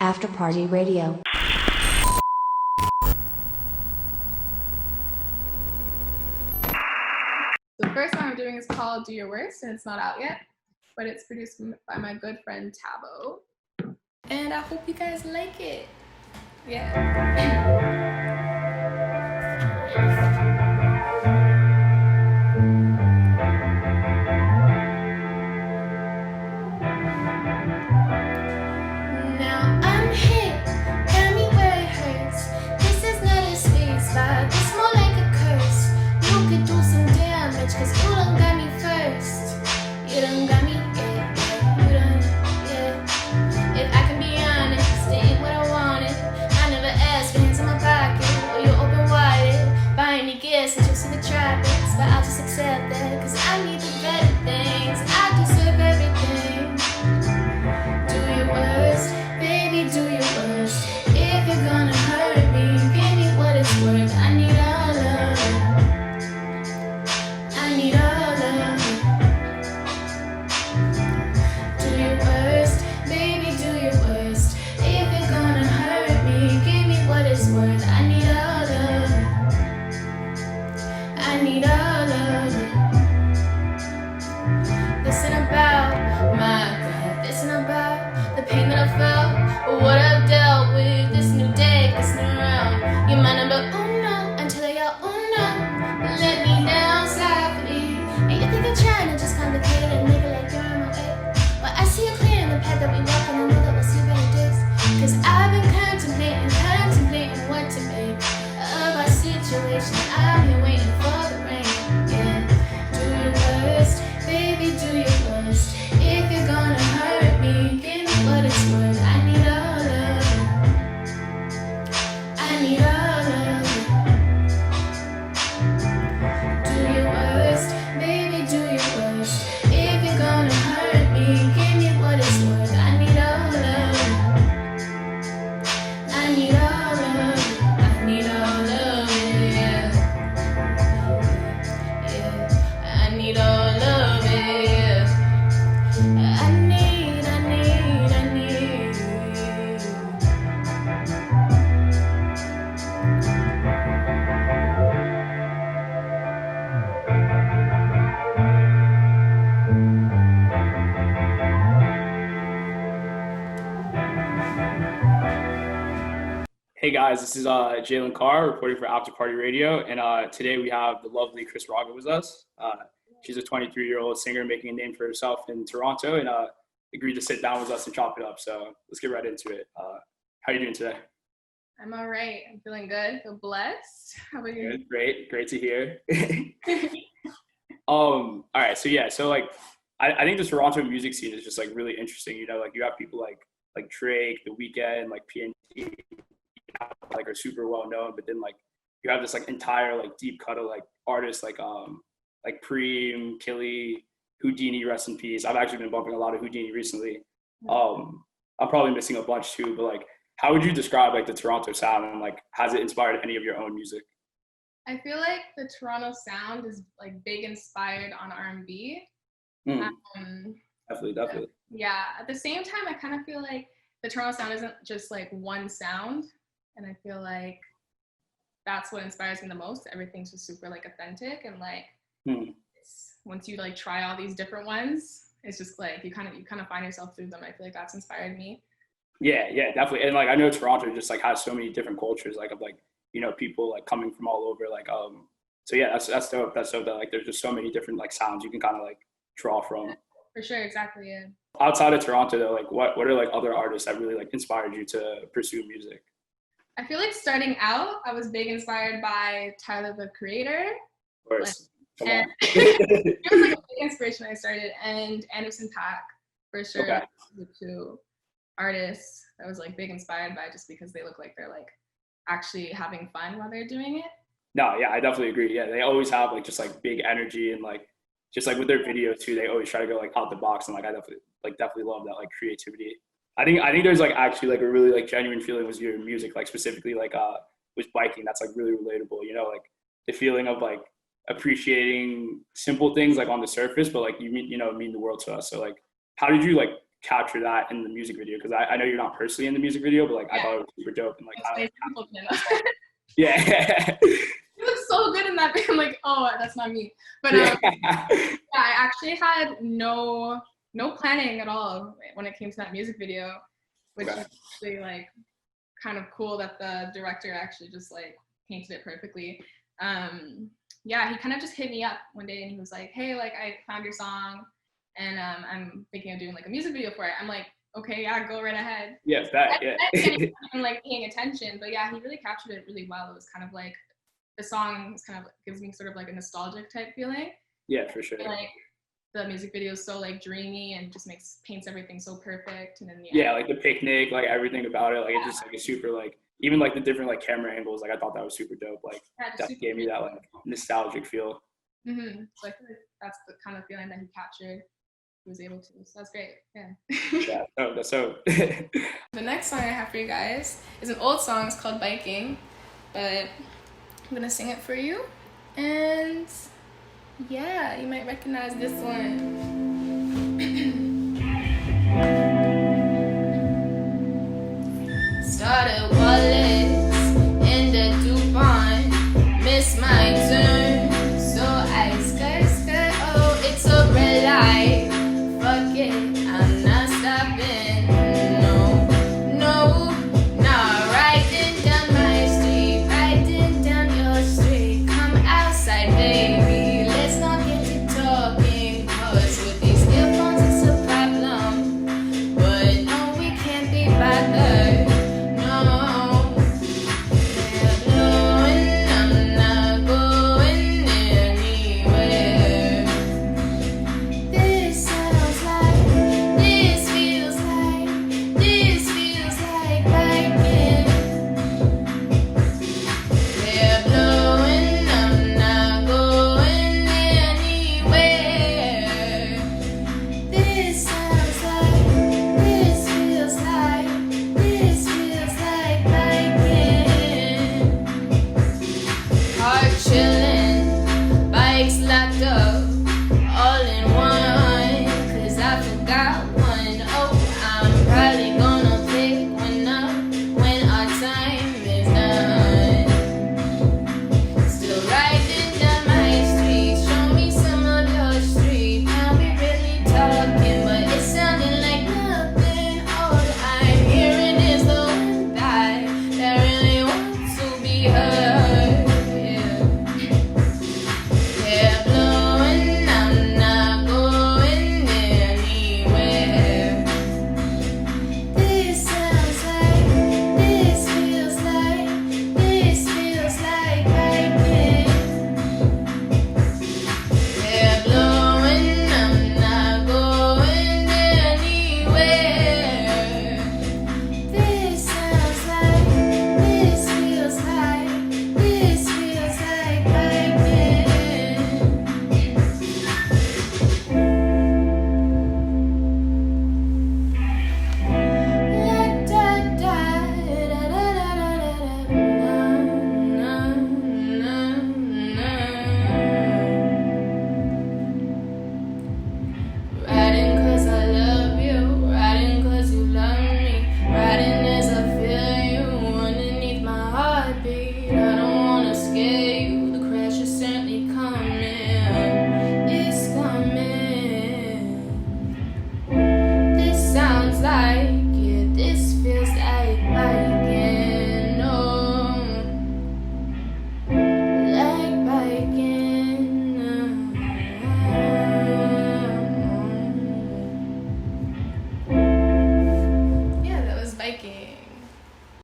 After Party Radio. The first one I'm doing is called Do Your Worst, and it's not out yet, but it's produced by my good friend Tabo. And I hope you guys like it. Yeah. Cause you done got me first. You done got me, yeah, you done, yeah. If I can be honest, it ain't what I wanted. I never asked for hands in my pocket, or you open wide. Buy any gifts and just in the tropics, but I'll just accept that. Cause I need the better things, I deserve everything. Do your worst, baby, do your worst. If you're gonna hurt me, give me what it's worth. I need all of it. I need all of it. Do your worst, baby, do your worst. If you're gonna hurt me, give me what it's worth. I need all of it. I need all of it. This ain't about, my God, this ain't about the pain that I felt, or what I've dealt with. This new day, this new round. You're my number uno, until I yell uno. Let me down softly. And you think I'm trying to just complicate it and make it like you're on my way. But I see you clear in the path that we walk, and I know that we'll see better days. Cause I've been contemplating what to make of our situation. I'm here waiting for the rain, yeah. Do your worst, baby, do your worst. If you're gonna hurt me, give me what it's worth. I need all of it. I need all of it. Do your worst, baby, do your worst. If you're gonna hurt me, give me what it's worth. I need all of it. I need all of it. I need all of it, yeah. Yeah. I need all of it, yeah. I need. Hey guys, this is Jalen Carr reporting for After Party Radio, and today we have the lovely KRSRAGA with us. She's a 23-year-old singer making a name for herself in Toronto, and agreed to sit down with us and chop it up. So let's get right into it. How are you doing today? I'm all right. I'm feeling good. Feel blessed. How about you? Good, great to hear. All right, so like I think the Toronto music scene is just like really interesting. You know, like you have people like Drake, The Weeknd, like PNT, like are super well known, but then like you have this like entire like deep cut of like artists like Preem, Killy, Houdini, rest in peace. I've actually been bumping a lot of Houdini recently. I'm probably missing a bunch too, but like how would you describe like the Toronto sound, and like has it inspired any of your own music? I feel like the Toronto sound is like big inspired on R&B. Definitely. Yeah, at the same time I kind of feel like the Toronto sound isn't just like one sound, and I feel like that's what inspires me the most. Everything's just super like authentic, and like it's, once you like try all these different ones, it's just like you kind of find yourself through them. I feel like that's inspired me. Yeah, definitely. And like I know Toronto just like has so many different cultures, like of like, you know, people like coming from all over, like so yeah, that's dope. That's dope that like there's just so many different like sounds you can kind of like draw from. For sure, exactly, yeah. Outside of Toronto though, like what are like other artists that really like inspired you to pursue music? I feel like starting out, I was big inspired by Tyler, the Creator. Of course. Like, it was like a big inspiration when I started, and Anderson .Paak for sure. Okay. The two artists that was like big inspired by, just because they look like they're like actually having fun while they're doing it. No, yeah, I definitely agree. Yeah, they always have like just like big energy, and like just like with their videos too, they always try to go like out the box, and like I definitely love that like creativity. I think there's like actually like a really like genuine feeling with your music, like specifically like with biking, that's like really relatable, you know, like the feeling of like appreciating simple things like on the surface, but like you mean the world to us. So like how did you like capture that in the music video, because I know you're not personally in the music video, but like I thought it was super dope and like yeah. You look so good in that. I'm like, oh, that's not me. But yeah, I actually had no planning at all when it came to that music video, which is actually like kind of cool that the director actually just like painted it perfectly. Yeah, he kind of just hit me up one day and he was like, hey, like I found your song and I'm thinking of doing like a music video for it. I'm like, okay, yeah, go right ahead. Yes, that, yeah. I wasn't even like paying attention, but yeah, he really captured it really well. It was kind of like, the song is kind of gives me sort of like a nostalgic type feeling. Yeah, for sure. Like the music video is so like dreamy and just paints everything so perfect. And then yeah, like the picnic, like everything about it, like it just like a super like, even like the different like camera angles, like I thought that was super dope. Like that gave me that like nostalgic feel. Mm-hmm. So I feel like that's the kind of feeling that he captured. He was able to. So that's great. Yeah. Yeah. Oh, that's so. The next song I have for you guys is an old song. It's called Biking, but I'm gonna sing it for you, and yeah, you might recognize this one. Started Wallace, ended DuPont, missed my turn, so I skirt, oh, it's a red light, fuck it, I'm not stopping, no, nah, riding down my street, riding down your street, come outside, baby, let's not get to talking, cause with these earphones it's a problem, but no, we can't be bothered.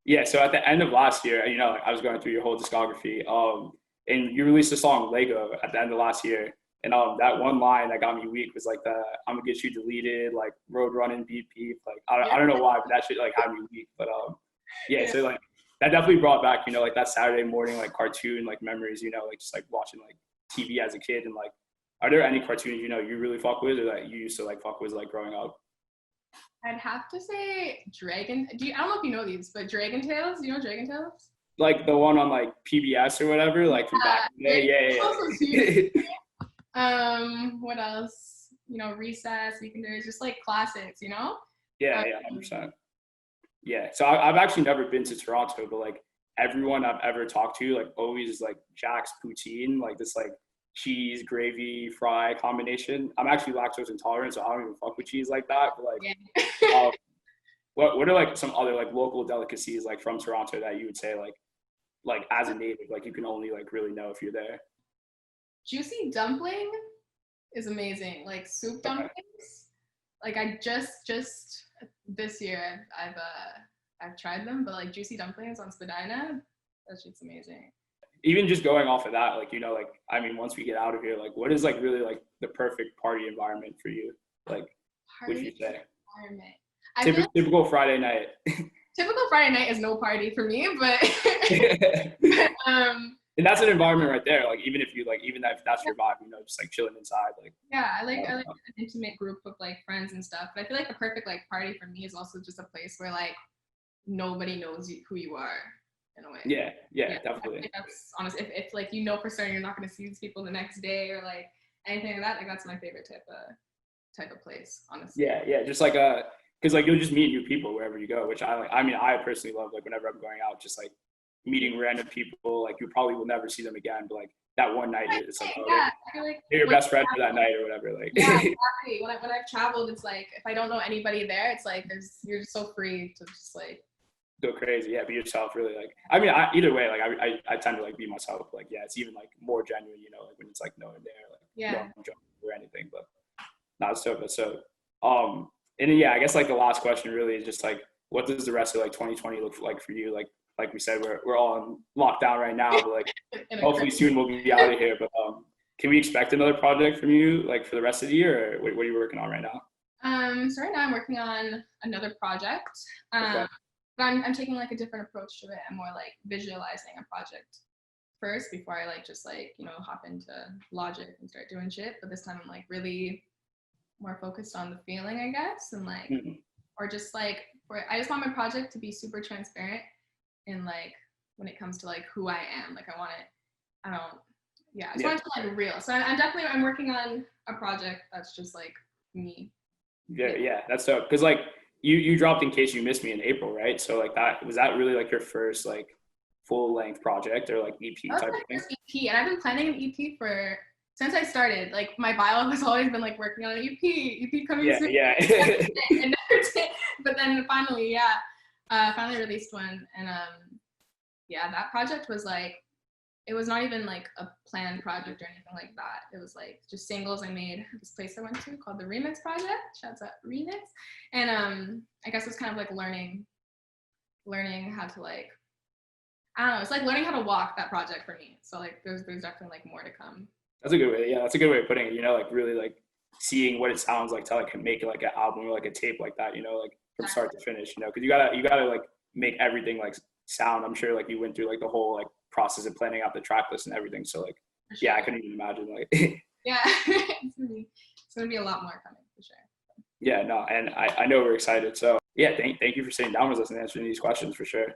Yeah, so at the end of last year, you know, I was going through your whole discography, and you released the song Lego at the end of last year. And that one line that got me weak was like I'm gonna get you deleted, like road running BP. Like I don't know why, but that shit like had me weak. But yeah, so like that definitely brought back, you know, like that Saturday morning like cartoon like memories, you know, like just like watching like TV as a kid. And like, are there any cartoons, you know, you really fuck with or that you used to like fuck with like growing up? I'd have to say I don't know if you know these, but Dragon Tales. Do you know Dragon Tales? Like the one on like PBS or whatever, like from back in the day. Yeah. What else? you know, Recess, Weekenders, just like classics, you know? Yeah, 100%. Yeah, so I've actually never been to Toronto, but like everyone I've ever talked to, like always is like Jack's poutine, like this like cheese, gravy, fry combination. I'm actually lactose intolerant, so I don't even fuck with cheese like that. But like, what are like some other like local delicacies like from Toronto that you would say like as a native, like you can only like really know if you're there? Juicy dumpling is amazing. Like soup dumplings. Like I just this year I've tried them, but like juicy dumplings on Spadina, that shit's amazing. Even just going off of that, like, you know, like, I mean, once we get out of here, like, what is like really like the perfect party environment for you? Like, would you say? Environment. Typical Friday night. Typical Friday night is no party for me, but and that's an environment right there. Like, even if you like, even if that's your vibe, you know, just like chilling inside. Like, yeah, I like an intimate group of like friends and stuff. But I feel like the perfect like party for me is also just a place where like nobody knows who you are in a way. Yeah, definitely. That's honest. If like you know for certain you're not going to see these people the next day or like anything like that, like that's my favorite type of place, honestly. Yeah, just like because like you'll just meet new people wherever you go, which I like. I mean, I personally love like whenever I'm going out, just like meeting random people. Like you probably will never see them again, but like that one night, it's like, oh, yeah, I feel like you're your best friend for that night or whatever. Like, yeah, exactly. When I've traveled, it's like if I don't know anybody there, it's like you're just so free to just like go crazy. Yeah, be yourself. Really, like. I mean, either way, like I tend to like be myself. Like, yeah, it's even like more genuine, you know, like when it's like no one there, like no joke or anything, but not so. But so, and then, yeah, I guess like the last question really is just like, what does the rest of like 2020 look like for you? Like we said, we're all in lockdown right now, but like hopefully soon we'll be out of here. But can we expect another project from you like for the rest of the year, or what are you working on right now? So right now I'm working on another project. Okay. But I'm taking like a different approach to it. I'm more like visualizing a project first before I like just like, you know, hop into Logic and start doing shit. But this time I'm like really more focused on the feeling, I guess, and like or just like I just want my project to be super transparent in like when it comes to like who I am. Like I want it to be like real. So I'm working on a project that's just like me. Yeah, that's dope. Because like you dropped In Case You Missed Me in April, right? So like that was that really like your first like full length project or like EP type of thing? EP, and I've been planning an EP since I started. Like my bio has always been like working on an EP coming soon. Yeah. And never did. But then finally released one, and that project was like, it was not even like a planned project or anything like that. It was like just singles I made at this place I went to called the Remix Project. Shouts out Remix. And I guess it's kind of like learning how to like, I don't know, it's like learning how to walk, that project for me. So like there's definitely like more to come. That's a good way. Yeah, that's a good way of putting it. You know, like really like seeing what it sounds like to like make like an album or like a tape like that, you know, like from start to finish, you know, because you gotta like make everything like sound. I'm sure like you went through like the whole like process of planning out the track list and everything. So like, yeah, I couldn't even imagine like. Yeah, it's gonna be a lot more coming for sure. Yeah, no, and I know we're excited. So yeah, thank you for sitting down with us and answering these questions for sure.